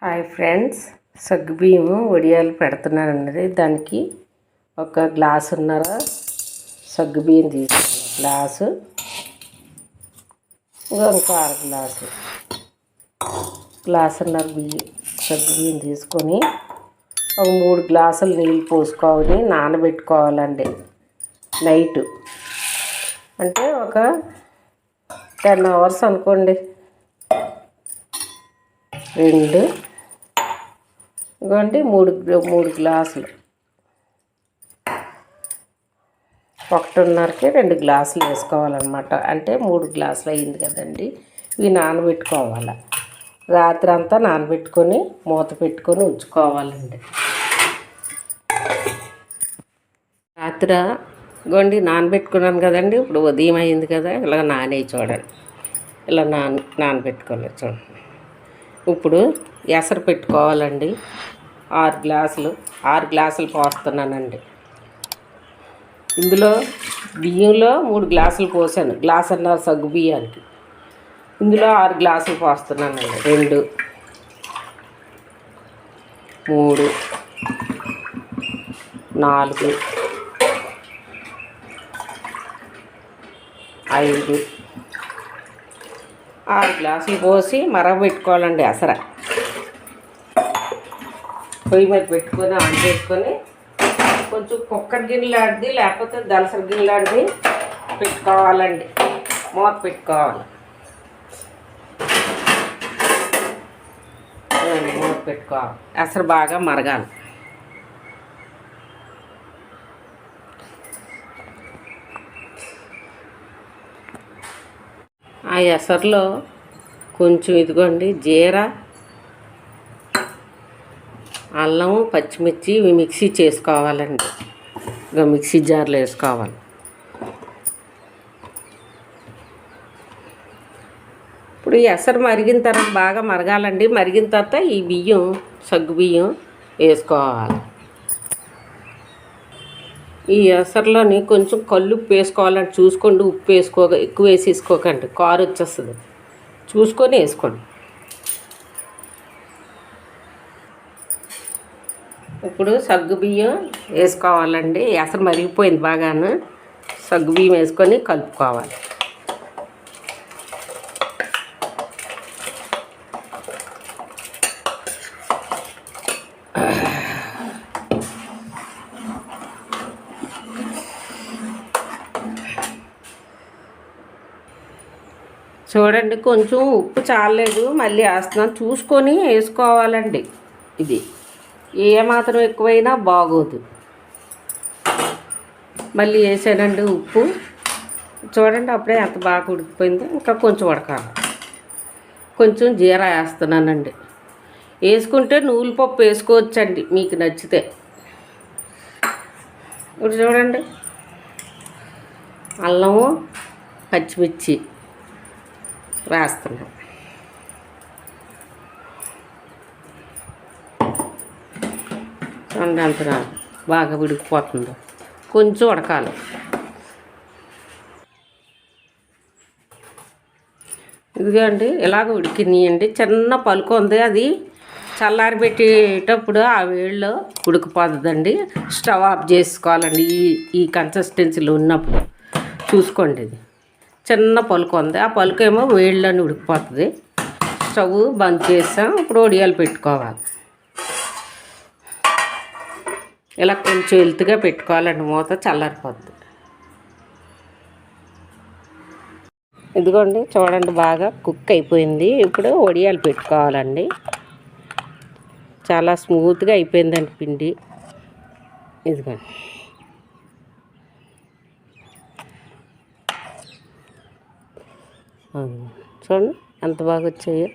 Hi friends, సగ్గుబియ్యము వడియాలు పెడుతున్నానండి. దానికి ఒక గ్లాసున్నర సగ్గుబియ్యం తీసుకున్నాను. ఇంకో అర గ్లాసున్నర సగ్గుబియ్యం తీసుకొని ఒక 3 గ్లాసులు నీళ్ళు పోసుకొని నానబెట్టుకోవాలండి. నైట్ అంటే ఒక 10 అవర్స్ అనుకోండి. ఇదిగోండి 3 గ్లాసులు, 1:30కి 2 గ్లాసులు వేసుకోవాలన్నమాట. అంటే 3 గ్లాసులు అయింది కదండి. ఇవి నానబెట్టుకోవాలి. రాత్రి అంతా నానబెట్టుకొని మూత పెట్టుకొని ఉంచుకోవాలండి. రాత్రి గొండి నానబెట్టుకున్నాను కదండి. ఇప్పుడు ఉదయం అయింది కదా, ఇలా నానేయి చూడండి. ఇలా నానబెట్టుకోవాలి చూడండి. ఇప్పుడు ఎసరు పెట్టుకోవాలండి. 6 గ్లాసులు పోస్తున్నానండి. ఇందులో బియ్యంలో 3 గ్లాసులు పోసాను. గ్లాసున్నర సగ్గు బియ్యానికి ఇందులో 6 గ్లాసులు పోస్తున్నానండి. 2, 3, 4, 5, 6 గ్లాసులు పోసి మరగబెట్టుకోవాలండి. ఎసర పొయ్యి మీద పెట్టుకొని ఆన్ చేసుకొని కొంచెం కుక్కర్ గిన్నెలాడిది లేకపోతే దలసర గిన్నెలాడిది పెట్టుకోవాలండి. మూత పెట్టుకోవాలి. మూత పెట్టుకోవాలి. ఎసరు బాగా మరగాలి. ఆ ఎసరులో కొంచెం ఇదిగోండి జీరా, అల్లం, పచ్చిమిర్చి ఇవి మిక్సీ చేసుకోవాలండి. ఇక మిక్సీ జార్లో వేసుకోవాలి. ఇప్పుడు ఈ ఎసరు మరిగిన తర్వాత బాగా మరగాలండి. మరిగిన తర్వాత ఈ సగ్గు బియ్యం వేసుకోవాలి. ఈ ఎసరులోని కొంచెం కల్లుప్పు వేసుకోవాలండి. చూసుకోండి, ఉప్పు ఎక్కువ వేసేసుకోకండి, కారు వచ్చేస్తుంది. చూసుకొని వేసుకోండి. ఇప్పుడు సగ్గు బియ్యం వేసుకోవాలండి. ఎసరు మరిగిపోయింది బాగాను. సగ్గు బియ్యం వేసుకొని కలుపుకోవాలి. చూడండి, కొంచెం ఉప్పు చాలలేదు, మళ్ళీ వేస్తున్నాను. చూసుకొని వేసుకోవాలండి. ఇది ఏమాత్రం ఎక్కువైనా బాగోదు. మళ్ళీ వేసానండి ఉప్పు. చూడండి, అప్పుడే ఎంత బాగా ఉడికిపోయిందో. ఇంకా కొంచెం ఉడకాలి. కొంచెం జీరా వేస్తున్నానండి. వేసుకుంటే నువ్వుల పప్పు వేసుకోవచ్చండి మీకు నచ్చితే. ఇప్పుడు చూడండి, అల్లము, పచ్చిమిర్చి వేస్తున్నాం. చూడండి ఎంత బాగా ఉడికిపోతుందో. కొంచెం ఉడకాలి. ఇదిగోండి ఇలాగ ఉడికినాయండి. చిన్న పలుకు ఉంది, అది చల్లారి పెట్టేటప్పుడు ఆ వేడిలో ఉడికిపోతుందండి. స్టవ్ ఆఫ్ చేసుకోవాలండి. ఈ కన్సిస్టెన్సీలో ఉన్నప్పుడు చూసుకోండి. ఇది చిన్న పలుకు ఉంది, ఆ పలుకు ఏమో వేడిలోనే ఉడికిపోతుంది. స్టవ్ బంద్ చేస్తాం. ఇప్పుడు వడియాలు పెట్టుకోవాలి. ఇలా కొంచెం ఎలుతుగా పెట్టుకోవాలండి. మూత చల్లారిపోద్ది. ఇదిగోండి చూడండి, బాగా కుక్ అయిపోయింది. ఇప్పుడు వడియాలు పెట్టుకోవాలండి. చాలా స్మూత్గా అయిపోయిందండి పిండి. ఇదిగోండి చూడండి ఎంత బాగా వచ్చాయో.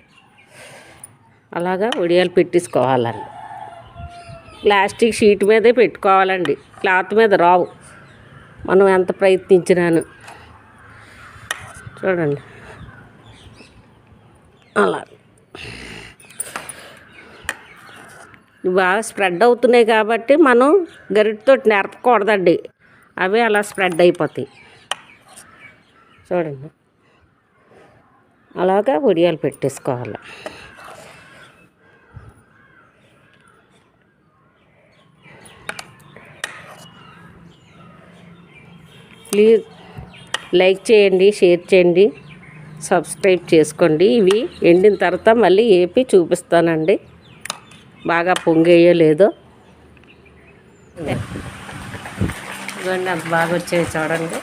అలాగా వడియాలు పెట్టేసుకోవాలండి. ప్లాస్టిక్ షీట్ మీదే పెట్టుకోవాలండి. క్లాత్ మీద రావు, మనం ఎంత ప్రయత్నించినాను. చూడండి అలా బాగా స్ప్రెడ్ అవుతున్నాయి కాబట్టి మనం గరిటతో నెరపకూడదండి. అవి అలా స్ప్రెడ్ అయిపోతాయి. చూడండి అలాగా వడియాలు పెట్టేసుకోవాలి. ప్లీజ్ లైక్ చేయండి, షేర్ చేయండి, సబ్స్క్రైబ్ చేసుకోండి. ఇవి ఎండిన తర్వాత మళ్ళీ ఏపి చూపిస్తానండి బాగా పొంగేయో లేదో. ఇవన్నీ అంత బాగా వచ్చాయి చూడండి.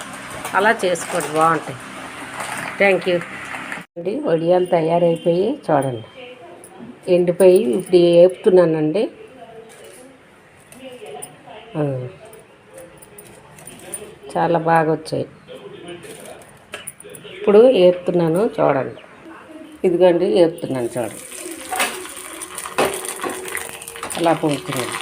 అలా చేసుకోండి, బాగుంటాయి. థ్యాంక్ యూ అండి. వడియాలు తయారైపోయి చూడండి, ఎండిపోయి ఇప్పుడు వేపుతున్నానండి. చాలా బాగా వచ్చాయి. ఇప్పుడు వేపుతున్నాను చూడండి. ఇదిగోండి వేపుతున్నాను చూడండి, అలా పొంగుతున్నాను.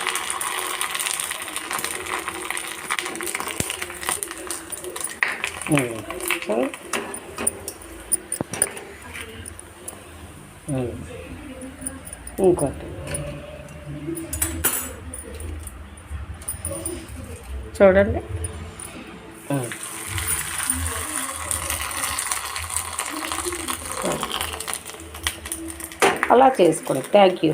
ఇంకోటి చూడండి. అలా చేసుకోండి. Thank you.